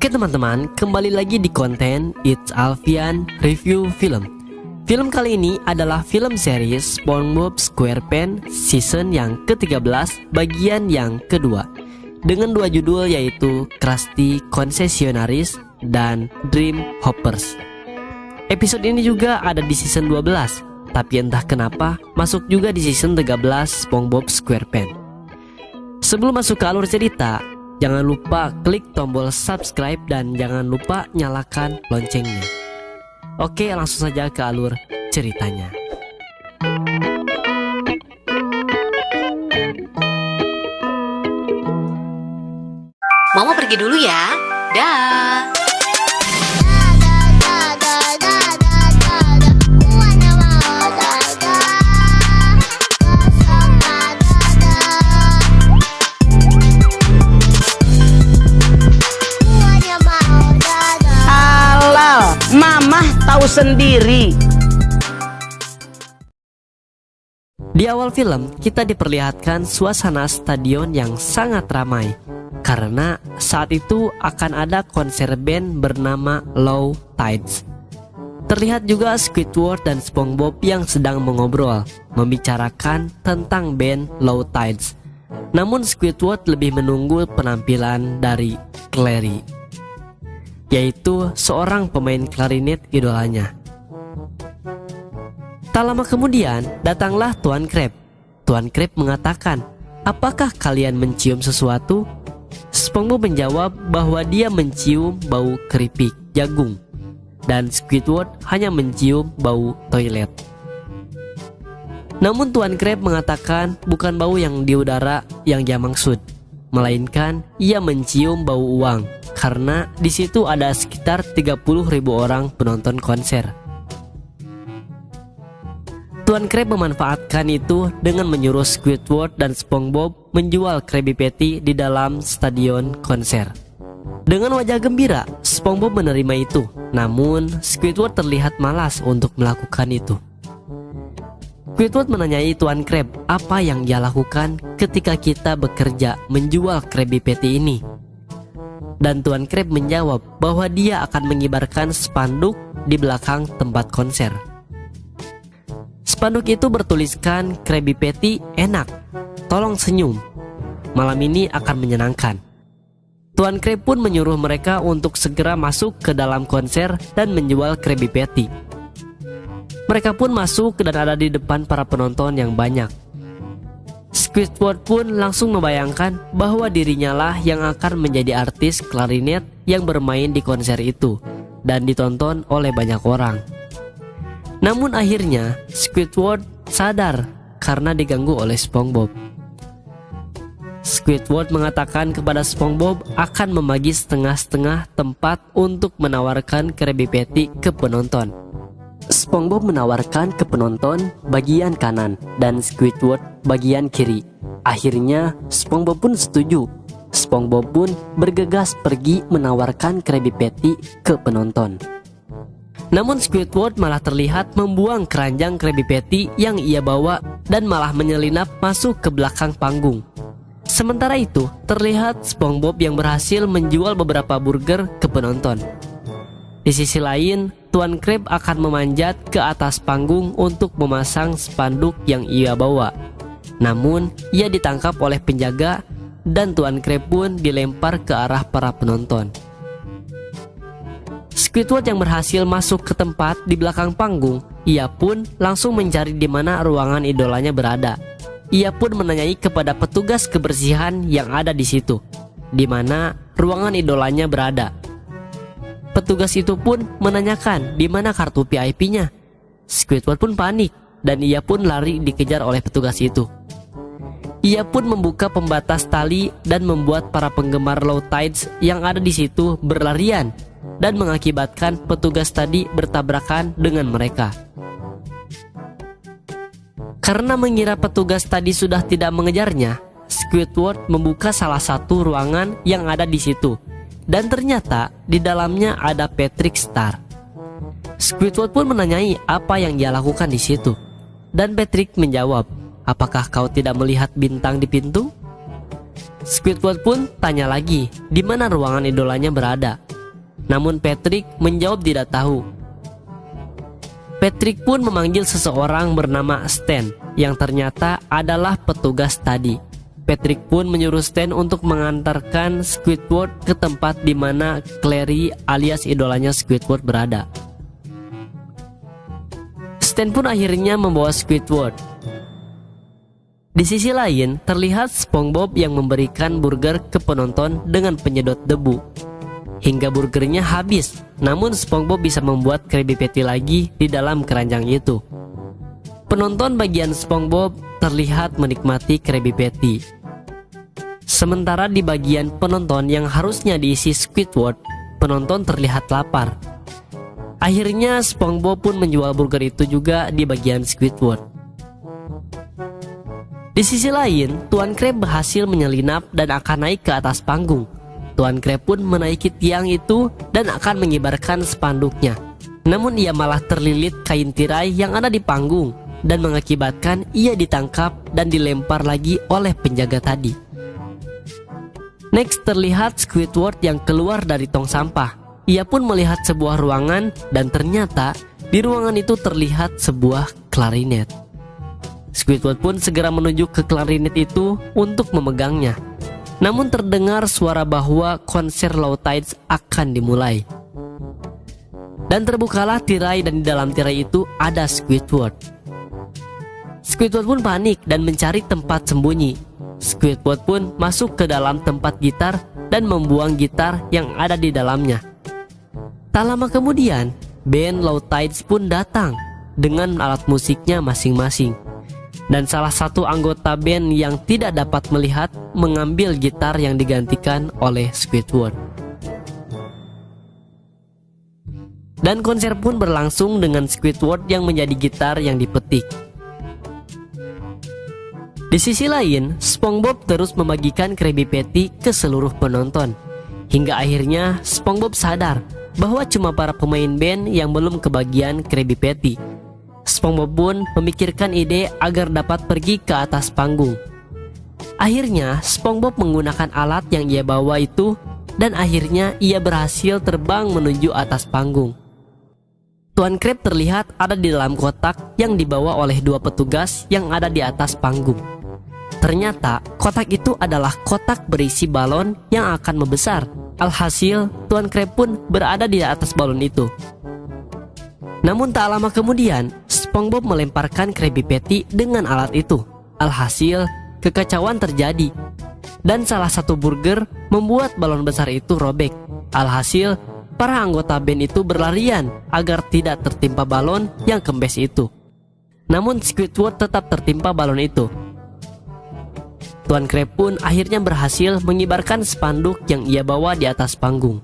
Oke teman-teman, kembali lagi di konten It's Alfian Review Film. Film kali ini adalah film series SpongeBob SquarePants season yang ke-13 bagian yang kedua, dengan dua judul yaitu Krusty Concessionaries dan Dream Hoppers. Episode ini juga ada di season 12, tapi entah kenapa masuk juga di season 13 SpongeBob SquarePants. Sebelum masuk ke alur cerita, jangan lupa klik tombol subscribe dan jangan lupa nyalakan loncengnya. Oke, langsung saja ke alur ceritanya. Mama pergi dulu ya. Dah. Mama tahu sendiri. Di awal film, kita diperlihatkan suasana stadion yang sangat ramai karena saat itu akan ada konser band bernama Low Tides. Terlihat juga Squidward dan SpongeBob yang sedang mengobrol, membicarakan tentang band Low Tides. Namun Squidward lebih menunggu penampilan dari Clary, yaitu seorang pemain klarinet idolanya. Tak lama kemudian, datanglah Tuan Krab. Tuan Krab mengatakan, "Apakah kalian mencium sesuatu?" SpongeBob menjawab bahwa dia mencium bau keripik jagung, dan Squidward hanya mencium bau toilet. Namun Tuan Krab mengatakan bukan bau yang di udara yang dia maksud, melainkan ia mencium bau uang, karena di situ ada sekitar 30.000 orang penonton konser. Tuan Krab memanfaatkan itu dengan menyuruh Squidward dan SpongeBob menjual Krabby Patty di dalam stadion konser. Dengan wajah gembira, SpongeBob menerima itu, namun Squidward terlihat malas untuk melakukan itu. Squidward menanyai Tuan Krab apa yang dia lakukan ketika kita bekerja menjual Krabby Patty ini. Dan Tuan Krab menjawab bahwa dia akan mengibarkan spanduk di belakang tempat konser. Spanduk itu bertuliskan, "Krabby Patty enak, tolong senyum, malam ini akan menyenangkan." Tuan Krab pun menyuruh mereka untuk segera masuk ke dalam konser dan menjual Krabby Patty. Mereka pun masuk dan ada di depan para penonton yang banyak. Squidward pun langsung membayangkan bahwa dirinya lah yang akan menjadi artis klarinet yang bermain di konser itu dan ditonton oleh banyak orang. Namun akhirnya Squidward sadar karena diganggu oleh SpongeBob. Squidward mengatakan kepada SpongeBob akan membagi setengah-setengah tempat untuk menawarkan Krabby Patty ke penonton. SpongeBob menawarkan ke penonton bagian kanan dan Squidward bagian kiri. Akhirnya SpongeBob pun setuju. SpongeBob pun bergegas pergi menawarkan Krabby Patty ke penonton. Namun Squidward malah terlihat membuang keranjang Krabby Patty yang ia bawa dan malah menyelinap masuk ke belakang panggung. Sementara itu, terlihat SpongeBob yang berhasil menjual beberapa burger ke penonton. Di sisi lain, Tuan Krab akan memanjat ke atas panggung untuk memasang spanduk yang ia bawa. Namun, ia ditangkap oleh penjaga dan Tuan Krab pun dilempar ke arah para penonton. Squidward yang berhasil masuk ke tempat di belakang panggung, ia pun langsung mencari di mana ruangan idolanya berada. Ia pun menanyai kepada petugas kebersihan yang ada di situ, di mana ruangan idolanya berada. Petugas itu pun menanyakan di mana kartu VIP-nya. Squidward pun panik dan ia pun lari dikejar oleh petugas itu. Ia pun membuka pembatas tali dan membuat para penggemar Low Tides yang ada di situ berlarian dan mengakibatkan petugas tadi bertabrakan dengan mereka. Karena mengira petugas tadi sudah tidak mengejarnya, Squidward membuka salah satu ruangan yang ada di situ. Dan ternyata di dalamnya ada Patrick Star. Squidward pun menanyai apa yang dia lakukan di situ. Dan Patrick menjawab, "Apakah kau tidak melihat bintang di pintu?" Squidward pun tanya lagi di mana ruangan idolanya berada. Namun Patrick menjawab tidak tahu. Patrick pun memanggil seseorang bernama Stan yang ternyata adalah petugas tadi. Patrick pun menyuruh Stan untuk mengantarkan Squidward ke tempat di mana Clary alias idolanya Squidward berada. Stan pun akhirnya membawa Squidward. Di sisi lain, terlihat SpongeBob yang memberikan burger ke penonton dengan penyedot debu. Hingga burgernya habis, namun SpongeBob bisa membuat Krabby Patty lagi di dalam keranjang itu. Penonton bagian SpongeBob terlihat menikmati Krabby Patty. Sementara di bagian penonton yang harusnya diisi Squidward, penonton terlihat lapar. Akhirnya SpongeBob pun menjual burger itu juga di bagian Squidward. Di sisi lain, Tuan Krab berhasil menyelinap dan akan naik ke atas panggung. Tuan Krab pun menaiki tiang itu dan akan mengibarkan spanduknya. Namun ia malah terlilit kain tirai yang ada di panggung dan mengakibatkan ia ditangkap dan dilempar lagi oleh penjaga tadi. Next terlihat Squidward yang keluar dari tong sampah. Ia pun melihat sebuah ruangan dan ternyata di ruangan itu terlihat sebuah klarinet. Squidward pun segera menuju ke klarinet itu untuk memegangnya. Namun terdengar suara bahwa konser Low Tides akan dimulai. Dan terbukalah tirai dan di dalam tirai itu ada Squidward. Squidward pun panik dan mencari tempat sembunyi. Squidward pun masuk ke dalam tempat gitar dan membuang gitar yang ada di dalamnya. Tak lama kemudian, band Low Tides pun datang dengan alat musiknya masing-masing. Dan salah satu anggota band yang tidak dapat melihat mengambil gitar yang digantikan oleh Squidward. Dan konser pun berlangsung dengan Squidward yang menjadi gitar yang dipetik. Di sisi lain, SpongeBob terus membagikan Krabby Patty ke seluruh penonton. Hingga akhirnya SpongeBob sadar bahwa cuma para pemain band yang belum kebagian Krabby Patty. SpongeBob pun memikirkan ide agar dapat pergi ke atas panggung. Akhirnya SpongeBob menggunakan alat yang ia bawa itu dan akhirnya ia berhasil terbang menuju atas panggung. Tuan Krab terlihat ada di dalam kotak yang dibawa oleh dua petugas yang ada di atas panggung. Ternyata kotak itu adalah kotak berisi balon yang akan membesar. Alhasil Tuan Krab pun berada di atas balon itu. Namun tak lama kemudian, SpongeBob melemparkan Krabby Patty dengan alat itu. Alhasil, kekacauan terjadi. Dan salah satu burger membuat balon besar itu robek. Alhasil, para anggota band itu berlarian agar tidak tertimpa balon yang kempes itu. Namun Squidward tetap tertimpa balon itu. Tuan Krab pun akhirnya berhasil mengibarkan spanduk yang ia bawa di atas panggung.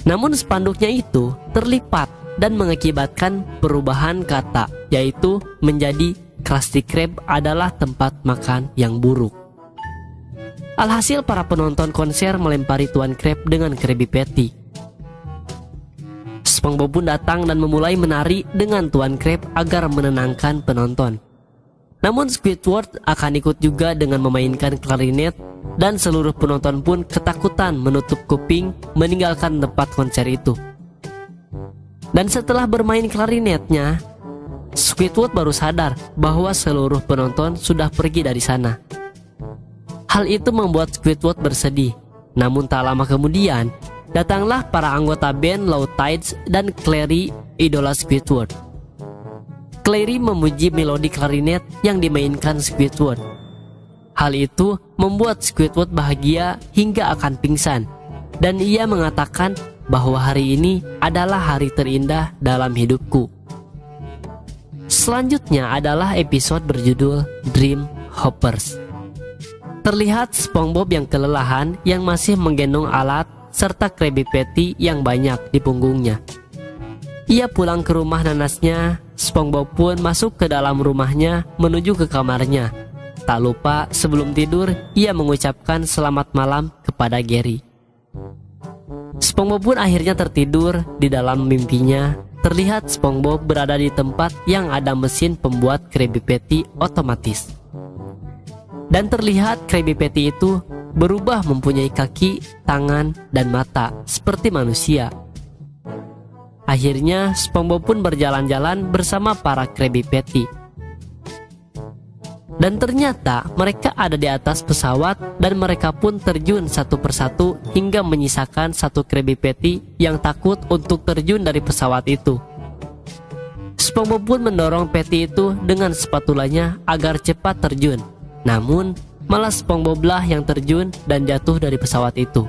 Namun spanduknya itu terlipat dan mengakibatkan perubahan kata, yaitu menjadi Krusty Krab adalah tempat makan yang buruk. Alhasil para penonton konser melempari Tuan Krab dengan Krabby Patty. SpongeBob pun datang dan memulai menari dengan Tuan Krab agar menenangkan penonton. Namun Squidward akan ikut juga dengan memainkan klarinet dan seluruh penonton pun ketakutan menutup kuping meninggalkan tempat konser itu. Dan setelah bermain klarinetnya, Squidward baru sadar bahwa seluruh penonton sudah pergi dari sana. Hal itu membuat Squidward bersedih. Namun tak lama kemudian, datanglah para anggota band Low Tides dan Clary, idola Squidward. Clary memuji melodi klarinet yang dimainkan Squidward. Hal itu membuat Squidward bahagia hingga akan pingsan. Dan ia mengatakan bahwa hari ini adalah hari terindah dalam hidupku. Selanjutnya adalah episode berjudul Dream Hoppers. Terlihat SpongeBob yang kelelahan yang masih menggendong alat serta Krabby Patty yang banyak di punggungnya. Ia pulang ke rumah nanasnya. SpongeBob pun masuk ke dalam rumahnya menuju ke kamarnya. Tak lupa sebelum tidur ia mengucapkan selamat malam kepada Gary. SpongeBob pun akhirnya tertidur. Di dalam mimpinya terlihat SpongeBob berada di tempat yang ada mesin pembuat Krabby Patty otomatis. Dan terlihat Krabby Patty itu berubah mempunyai kaki, tangan, dan mata seperti manusia. Akhirnya SpongeBob pun berjalan-jalan bersama para Krabby Patty. Dan ternyata mereka ada di atas pesawat dan mereka pun terjun satu persatu hingga menyisakan satu Krabby Patty yang takut untuk terjun dari pesawat itu. SpongeBob pun mendorong Patty itu dengan spatulanya agar cepat terjun. Namun malah SpongeBob lah yang terjun dan jatuh dari pesawat itu.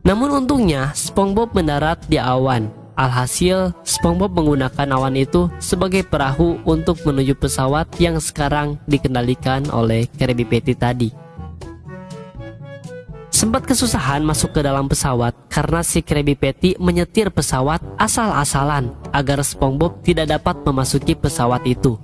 Namun untungnya SpongeBob mendarat di awan. Alhasil, SpongeBob menggunakan awan itu sebagai perahu untuk menuju pesawat yang sekarang dikendalikan oleh Krabby Patty tadi. Sempat kesusahan masuk ke dalam pesawat karena si Krabby Patty menyetir pesawat asal-asalan agar SpongeBob tidak dapat memasuki pesawat itu.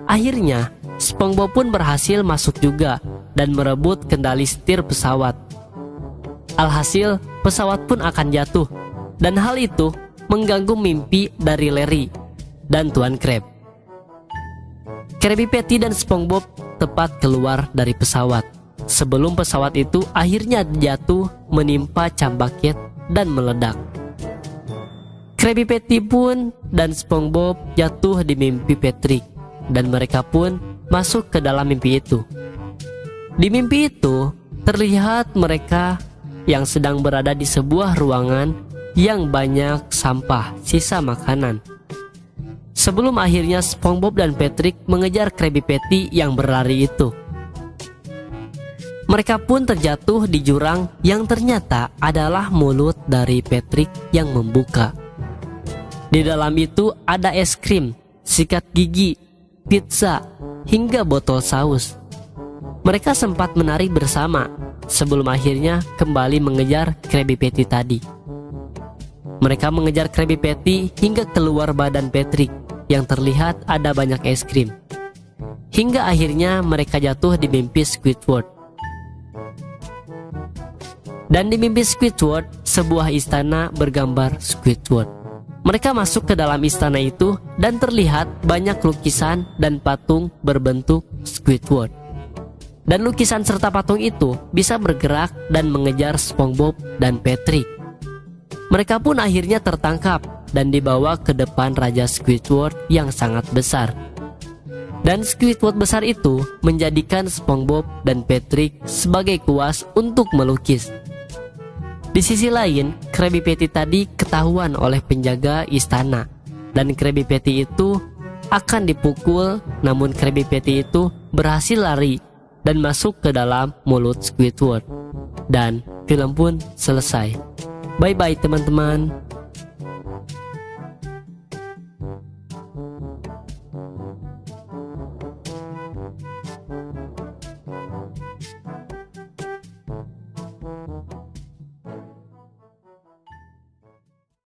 Akhirnya, SpongeBob pun berhasil masuk juga dan merebut kendali setir pesawat. Alhasil, pesawat pun akan jatuh, dan hal itu mengganggu mimpi dari Larry dan Tuan Krab. Krabby Patty dan SpongeBob tepat keluar dari pesawat sebelum pesawat itu akhirnya jatuh menimpa Chumbucket dan meledak. Krabby Patty pun dan SpongeBob jatuh di mimpi Patrick dan mereka pun masuk ke dalam mimpi itu. Di mimpi itu terlihat mereka yang sedang berada di sebuah ruangan yang banyak sampah sisa makanan. Sebelum akhirnya SpongeBob dan Patrick mengejar Krabby Patty yang berlari itu. Mereka pun terjatuh di jurang yang ternyata adalah mulut dari Patrick yang membuka. Di dalam itu ada es krim, sikat gigi, pizza, hingga botol saus. Mereka sempat menari bersama sebelum akhirnya kembali mengejar Krabby Patty tadi. Mereka mengejar Krabby Patty hingga keluar badan Patrick yang terlihat ada banyak es krim. Hingga akhirnya mereka jatuh di mimpi Squidward. Dan di mimpi Squidward, sebuah istana bergambar Squidward. Mereka masuk ke dalam istana itu dan terlihat banyak lukisan dan patung berbentuk Squidward. Dan lukisan serta patung itu bisa bergerak dan mengejar SpongeBob dan Patrick. Mereka pun akhirnya tertangkap dan dibawa ke depan Raja Squidward yang sangat besar. Dan Squidward besar itu menjadikan SpongeBob dan Patrick sebagai kuas untuk melukis. Di sisi lain, Krabby Patty tadi ketahuan oleh penjaga istana dan Krabby Patty itu akan dipukul, namun Krabby Patty itu berhasil lari dan masuk ke dalam mulut Squidward. Dan film pun selesai. Bye-bye teman-teman.